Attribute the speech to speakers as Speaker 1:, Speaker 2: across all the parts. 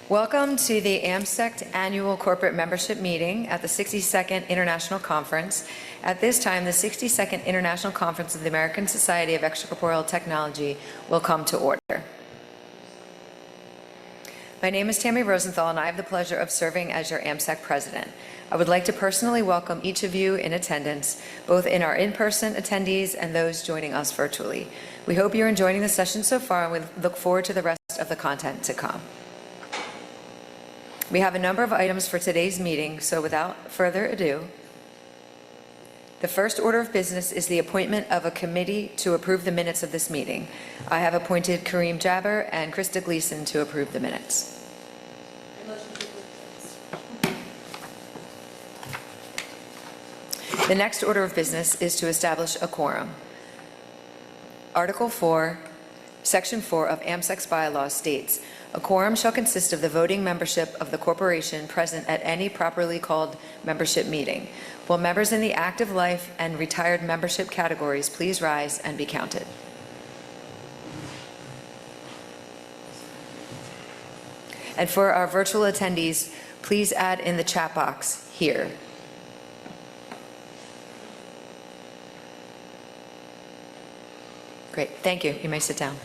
Speaker 1: Welcome to the AmSECT Annual Corporate Membership Meeting at the 62nd International Conference. At this time, the 62nd International Conference of the American Society of Extracorporeal Technology will come to order. My name is Tammy Rosenthal, and I have the pleasure of serving as your AmSECT president. I would like to personally welcome each of you in attendance, both in our in-person attendees and those joining us virtually. We hope you're enjoying the session so far, and we look forward to the rest of the content to come. We have a number of items for today's meeting, so without further ado, the first order of business is the appointment of a committee to approve the minutes of this meeting. I have appointed Kareem Jabber and Krista Gleason to approve the minutes. The next order of business is to establish a quorum. Article 4, Section 4 of AmSECT's bylaws states, "A quorum shall consist of the voting membership of the corporation present at any properly called membership meeting. Will members in the active life and retired membership categories please rise and be counted?" And for our virtual attendees, please add in the chat box here. Great, thank you. You may sit down.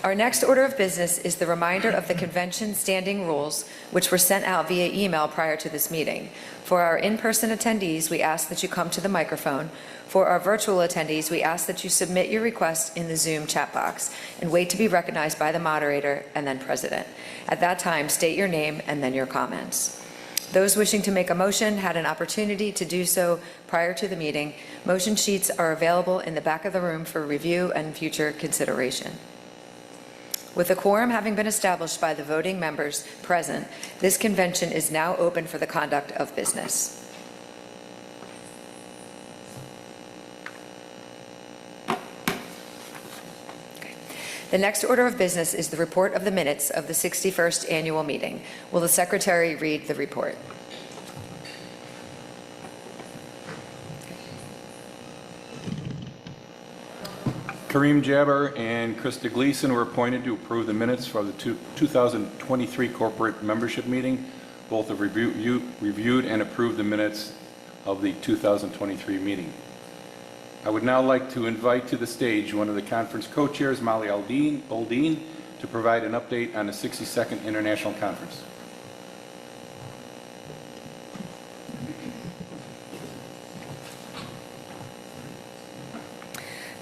Speaker 1: Our next order of business is the reminder of the convention standing rules, which were sent out via email prior to this meeting. For our in-person attendees, we ask that you come to the microphone. For our virtual attendees, we ask that you submit your request in the Zoom chat box and wait to be recognized by the moderator and then president. At that time, state your name and then your comments. Those wishing to make a motion had an opportunity to do so prior to the meeting. Motion sheets are available in the back of the room for review and future consideration. With a quorum having been established by the voting members present, this convention is now open for the conduct of business. The next order of business is the report of the minutes of the 61st annual meeting. Will the secretary read the report?
Speaker 2: Kareem Jabber and Krista Gleason were appointed to approve the minutes for the 2023 corporate membership meeting. Both have reviewed and approved the minutes of the 2023 meeting. I would now like to invite to the stage one of the conference co-chairs, Molly Aldine, to provide an update on the 62nd International Conference.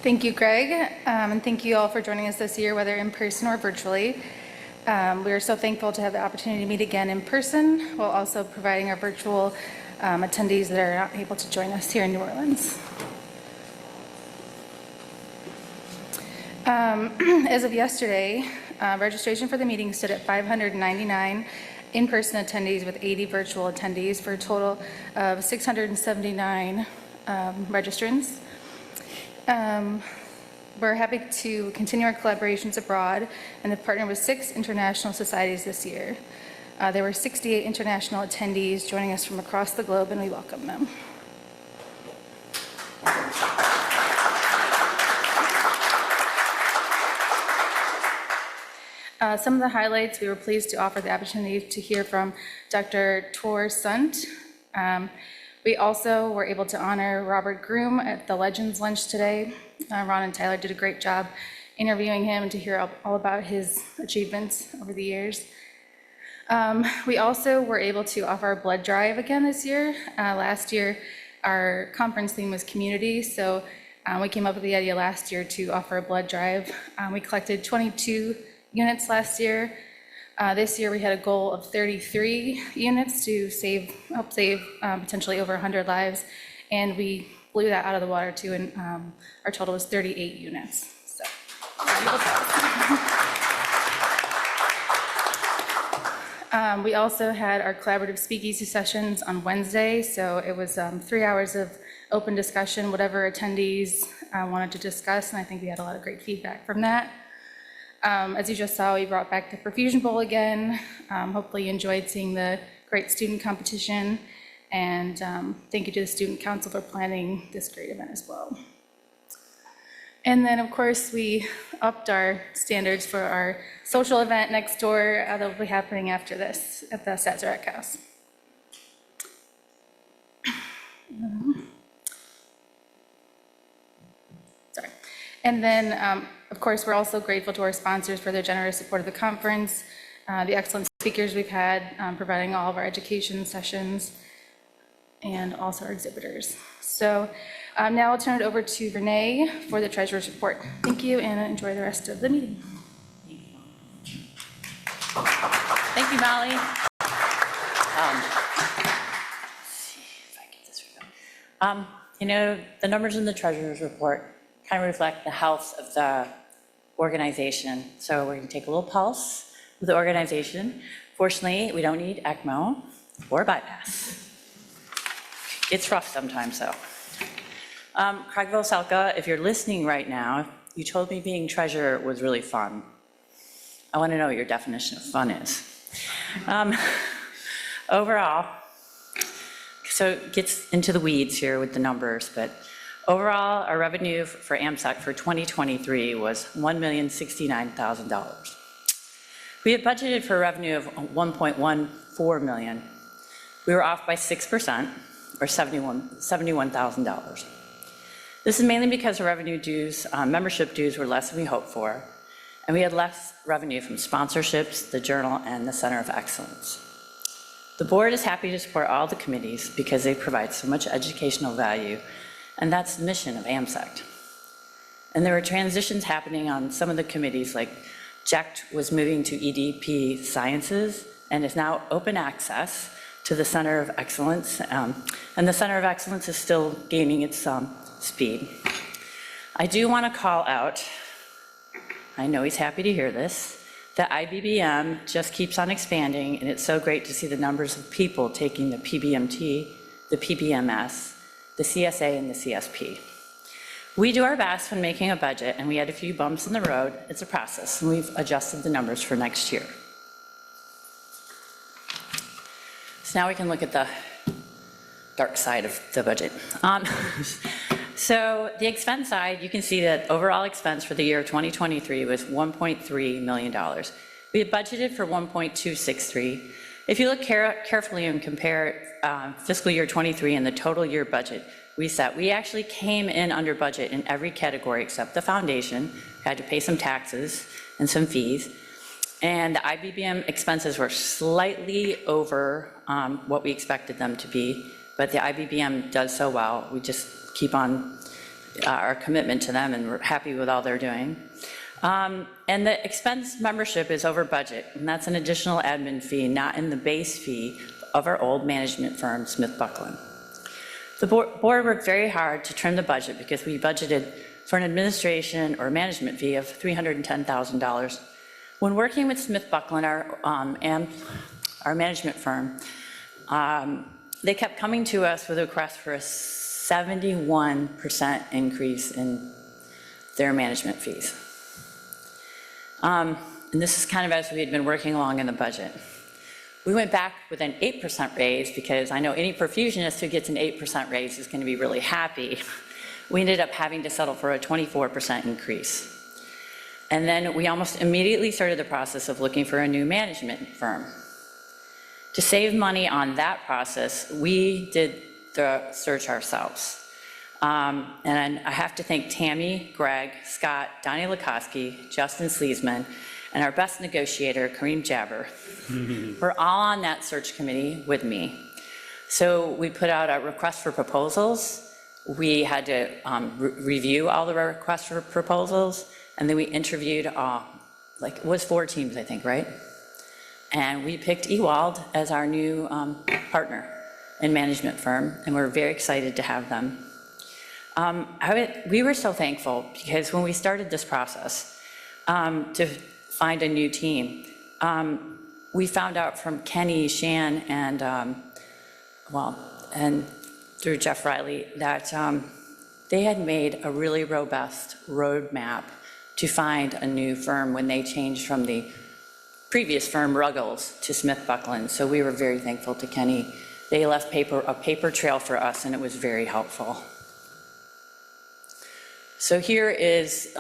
Speaker 3: Thank you, Greg, and thank you all for joining us this year, whether in person or virtually. We are so thankful to have the opportunity to meet again in person, while also providing our virtual attendees that are not able to join us here in New Orleans. As of yesterday, registration for the meeting stood at 599 in-person attendees with 80 virtual attendees for a total of 679 registrants. We're happy to continue our collaborations abroad and have partnered with 6 international societies this year. There were 68 international attendees joining us from across the globe, and we welcome them. Some of the highlights, we were pleased to offer the opportunity to hear from Dr. Tor Sunt. We also were able to honor Robert Groom at the Legends Lunch today. Ron and Tyler did a great job interviewing him and to hear all about his achievements over the years. We also were able to offer a blood drive again this year. Last year, our conference theme was community, so we came up with the idea last year to offer a blood drive. We collected 22 units last year. This year we had a goal of 33 units to help save potentially over 100 lives, and we blew that out of the water too, and our total was 38 units. So, we also had our collaborative speakeasy sessions on Wednesday, so it was 3 hours of open discussion, whatever attendees wanted to discuss, and I think we had a lot of great feedback from that. As you just saw, we brought back the Perfusion Bowl again. Hopefully you enjoyed seeing the great student competition, and thank you to the Student Council for planning this great event as well. And then, of course, we upped our standards for our social event next door that will be happening after this at the Sazerac House. Sorry. And then, of course, we're also grateful to our sponsors for their generous support of the conference, the excellent speakers we've had, providing all of our education sessions, and also our exhibitors. So now I'll turn it over to Renee for the treasurer's report. Thank you, and enjoy the rest of the meeting.
Speaker 4: Thank you, Molly. Let's see if I get this right. You know, the numbers in the treasurer's report kind of reflect the health of the organization. So we're going to take a little pulse with the organization. Fortunately, we don't need ECMO or bypass. It's rough sometimes, though. Craig Voselka, if you're listening right now, you told me being treasurer was really fun. I want to know what your definition of fun is. Overall, so it gets into the weeds here with the numbers, but overall, our revenue for AmSECT for 2023 was $1,069,000. We had budgeted for a revenue of $1.14 million. We were off by 6%, or $71,000. This is mainly because our revenue dues, membership dues were less than we hoped for, and we had less revenue from sponsorships, the Journal, and the Center of Excellence. The board is happy to support all the committees because they provide so much educational value, and that's the mission of AmSECT. And there were transitions happening on some of the committees, like JECT was moving to EDP Sciences and is now open access to the Center of Excellence, and the Center of Excellence is still gaining its speed. I do want to call out, I know he's happy to hear this, that IBBM just keeps on expanding, and it's so great to see the numbers of people taking the PBMT, the PBMS, the CSA, and the CSP. We do our best when making a budget, and we had a few bumps in the road. It's a process, and we've adjusted the numbers for next year. So now we can look at the dark side of the budget. So the expense side, you can see that overall expense for the year 2023 was $1.3 million. We had budgeted for $1.263. If you look carefully and compare fiscal year 23 and the total year budget we set, we actually came in under budget in every category except the foundation, had to pay some taxes and some fees. And the IBBM expenses were slightly over what we expected them to be, but the IBBM does so well. We just keep on our commitment to them, and we're happy with all they're doing. And the expense membership is over budget, and that's an additional admin fee, not in the base fee of our old management firm, Smith Buckland. The board worked very hard to trim the budget because we budgeted for an administration or management fee of $310,000. When working with Smith Buckland, our management firm, they kept coming to us with a request for a 71% increase in their management fees. And this is kind of as we had been working along in the budget. We went back with an 8% raise because I know any perfusionist who gets an 8% raise is going to be really happy. We ended up having to settle for a 24% increase. And then we almost immediately started the process of looking for a new management firm. To save money on that process, we did the search ourselves. And I have to thank Tammy, Greg, Scott, Donnie Lukoski, Justin Sleesman, and our best negotiator, Kareem Jabber. We're all on that search committee with me. So we put out a request for proposals. We had to review all the requests for proposals, and then we interviewed, like it was 4 teams, I think, right? And we picked Ewald as our new partner and management firm, and we're very excited to have them. We were so thankful because when we started this process to find a new team, we found out from Kenny, Shan, and through Jeff Riley that they had made a really robust roadmap to find a new firm when they changed from the previous firm, Ruggles, to Smith Buckland. So we were very thankful to Kenny. They left a paper trail for us, and it was very helpful. So here is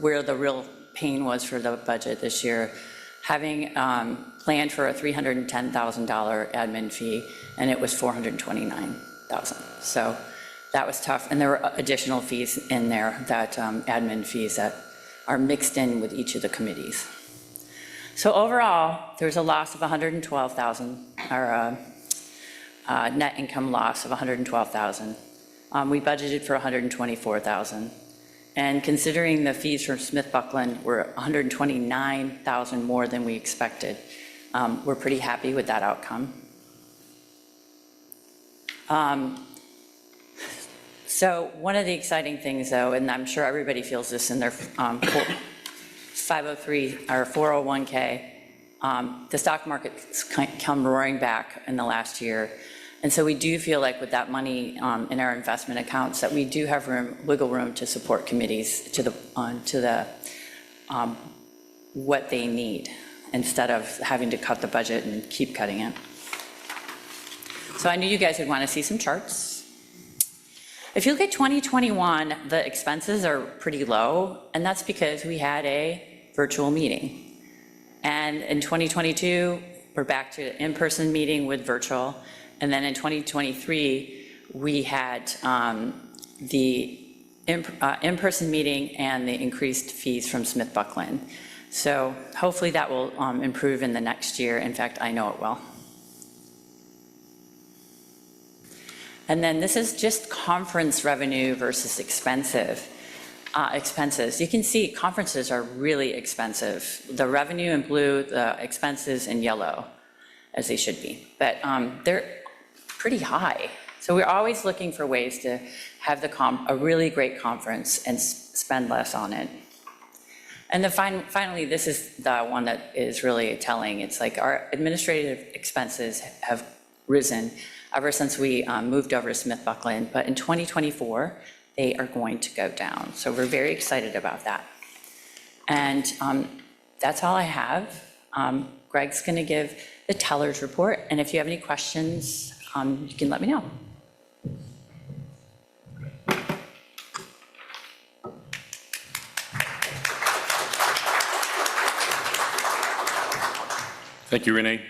Speaker 4: where the real pain was for the budget this year, having planned for a $310,000 admin fee, and it was $429,000. So that was tough, and there were additional fees in there, that admin fees that are mixed in with each of the committees. So overall, there's a loss of $112,000, or a net income loss of $112,000. We budgeted for $124,000. And considering the fees from Smith Buckland were $129,000 more than we expected, we're pretty happy with that outcome. So one of the exciting things, though, and I'm sure everybody feels this in their 503 or 401k, the stock market's come roaring back in the last year. And so we do feel like with that money in our investment accounts that we do have wiggle room to support committees to the what they need, instead of having to cut the budget and keep cutting it. So I knew you guys would want to see some charts. If you look at 2021, the expenses are pretty low, and that's because we had a virtual meeting. And in 2022, we're back to in-person meeting with virtual. And then in 2023, we had the in-person meeting and the increased fees from Smith Buckland. So hopefully that will improve in the next year. In fact, I know it will. And then this is just conference revenue versus expenses. You can see conferences are really expensive. The revenue in blue, the expenses in yellow, as they should be. But they're pretty high. So we're always looking for ways to have a really great conference and spend less on it. And then finally, this is the one that is really telling. It's like our administrative expenses have risen ever since we moved over to Smith Buckland, but in 2024, they are going to go down. So we're very excited about that. And that's all I have. Greg's gonna give the teller's report, and if you have any questions, you can let me know.
Speaker 2: Thank you, Renee.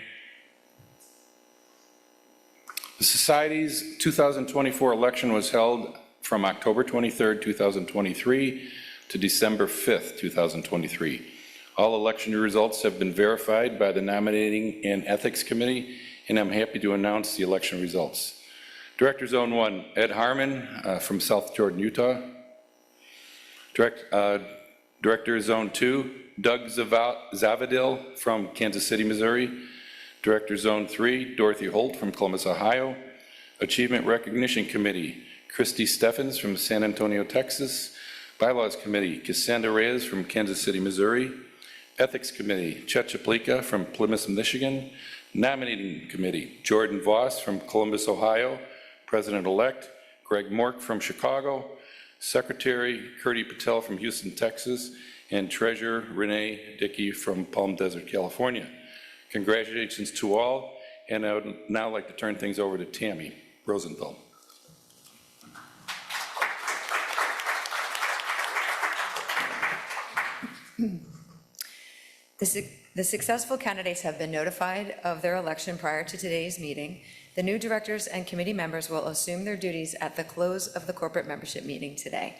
Speaker 2: The Society's 2024 election was held from October 23rd, 2023 to December 5th, 2023. All election results have been verified by the Nominating and Ethics Committee, and I'm happy to announce the election results. Director Zone 1, Ed Harmon from South Jordan, Utah. Director Zone 2, Doug Zavadil from Kansas City, Missouri. Director Zone 3, Dorothy Holt from Columbus, Ohio. Achievement Recognition Committee, Christy Steffens from San Antonio, Texas. Bylaws Committee, Cassandra Reyes from Kansas City, Missouri. Ethics Committee, Chet Chaplika from Plymouth, Michigan. Nominating Committee, Jordan Voss from Columbus, Ohio. President-elect, Greg Mork from Chicago. Secretary, Curdy Patel from Houston, Texas. And Treasurer, Renee Dickey from Palm Desert, California. Congratulations to all, and I would now like to turn things over to Tammy Rosenthal.
Speaker 1: The successful candidates have been notified of their election prior to today's meeting. The new directors and committee members will assume their duties at the close of the corporate membership meeting today.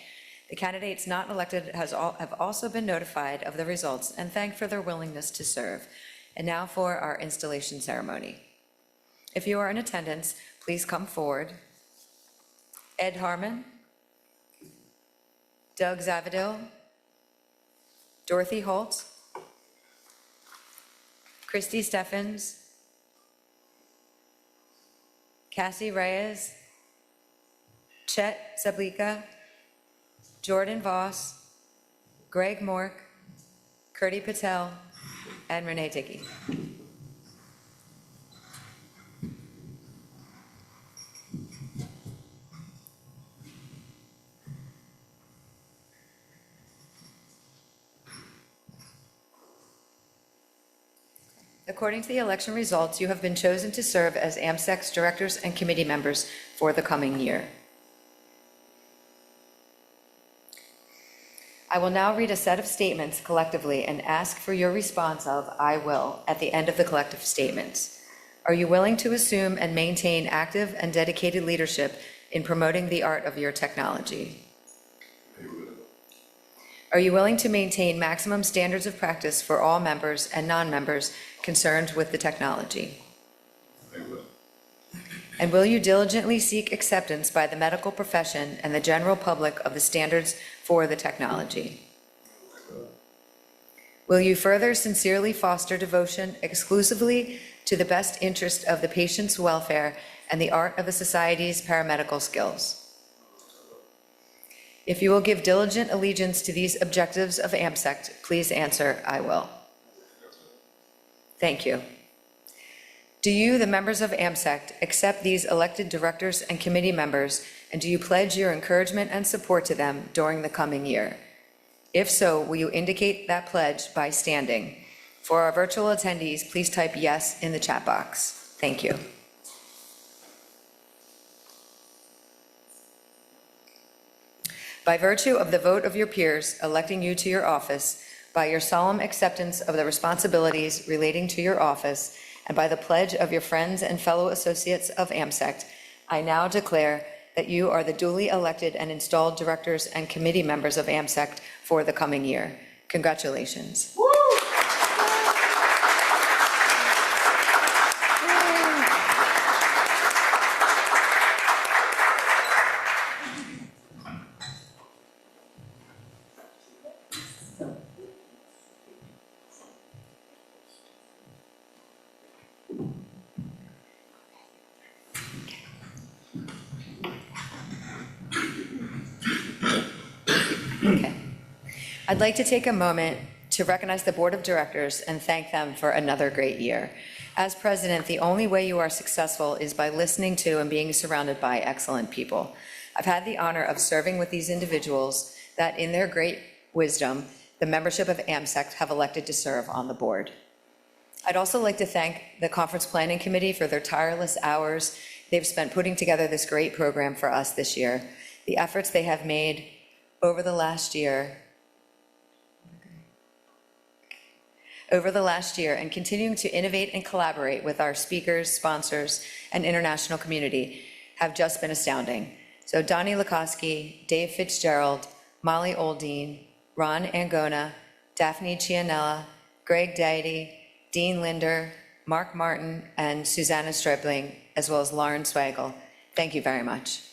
Speaker 1: The candidates not elected have also been notified of the results and thanked for their willingness to serve. And now for our installation ceremony. If you are in attendance, please come forward. Ed Harmon, Doug Zavadil, Dorothy Holt, Christy Steffens, Cassie Reyes, Chet Zablika, Jordan Voss, Greg Mork, Curdy Patel, and Renee Dickey. According to the election results, you have been chosen to serve as AmSECT's directors and committee members for the coming year. I will now read a set of statements collectively and ask for your response of "I will" at the end of the collective statements. Are you willing to assume and maintain active and dedicated leadership in promoting the art of your technology? Are you willing to maintain maximum standards of practice for all members and non-members concerned with the technology? And will you diligently seek acceptance by the medical profession and the general public of the standards for the technology? Will you further sincerely foster devotion exclusively to the best interest of the patient's welfare and the art of the society's paramedical skills? If you will give diligent allegiance to these objectives of AmSECT, please answer, "I will." Thank you. Do you, the members of AmSECT, accept these elected directors and committee members, and do you pledge your encouragement and support to them during the coming year? If so, will you indicate that pledge by standing? For our virtual attendees, please type "yes" in the chat box. Thank you. By virtue of the vote of your peers electing you to your office, by your solemn acceptance of the responsibilities relating to your office, and by the pledge of your friends and fellow associates of AmSECT, I now declare that you are the duly elected and installed directors and committee members of AmSECT for the coming year. Congratulations. Okay. I'd like to take a moment to recognize the Board of Directors and thank them for another great year. As president, the only way you are successful is by listening to and being surrounded by excellent people. I've had the honor of serving with these individuals that, in their great wisdom, the membership of AmSECT have elected to serve on the board. I'd also like to thank the Conference Planning Committee for their tireless hours they've spent putting together this great program for us this year. The efforts they have made over the last year and continuing to innovate and collaborate with our speakers, sponsors, and international community have just been astounding. So Donnie Lukoski, Dave Fitzgerald, Molly Oldine, Ron Angona, Daphne Cianella, Greg Deity, Dean Linder, Mark Martin, and Susanna Stribling, as well as Lauren Swagel. Thank you very much.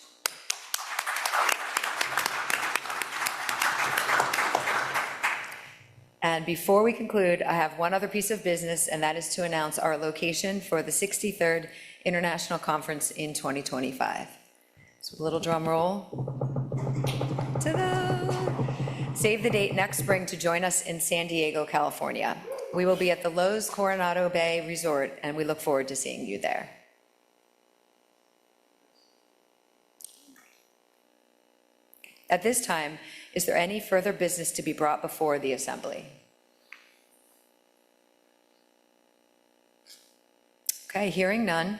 Speaker 1: And before we conclude, I have one other piece of business, and that is to announce our location for the 63rd International Conference in 2025. So a little drum roll. Ta-da! Save the date next spring to join us in San Diego, California. We will be at the Loews Coronado Bay Resort, and we look forward to seeing you there. At this time, is there any further business to be brought before the Assembly? Okay, hearing none.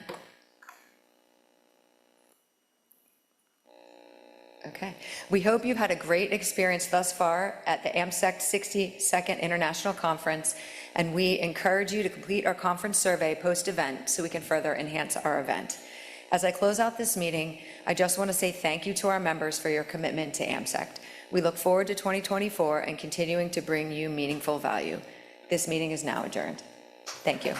Speaker 1: Okay, we hope you've had a great experience thus far at the AmSECT 62nd International Conference, and we encourage you to complete our conference survey post-event so we can further enhance our event. As I close out this meeting, I just want to say thank you to our members for your commitment to AmSECT. We look forward to 2024 and continuing to bring you meaningful value. This meeting is now adjourned. Thank you.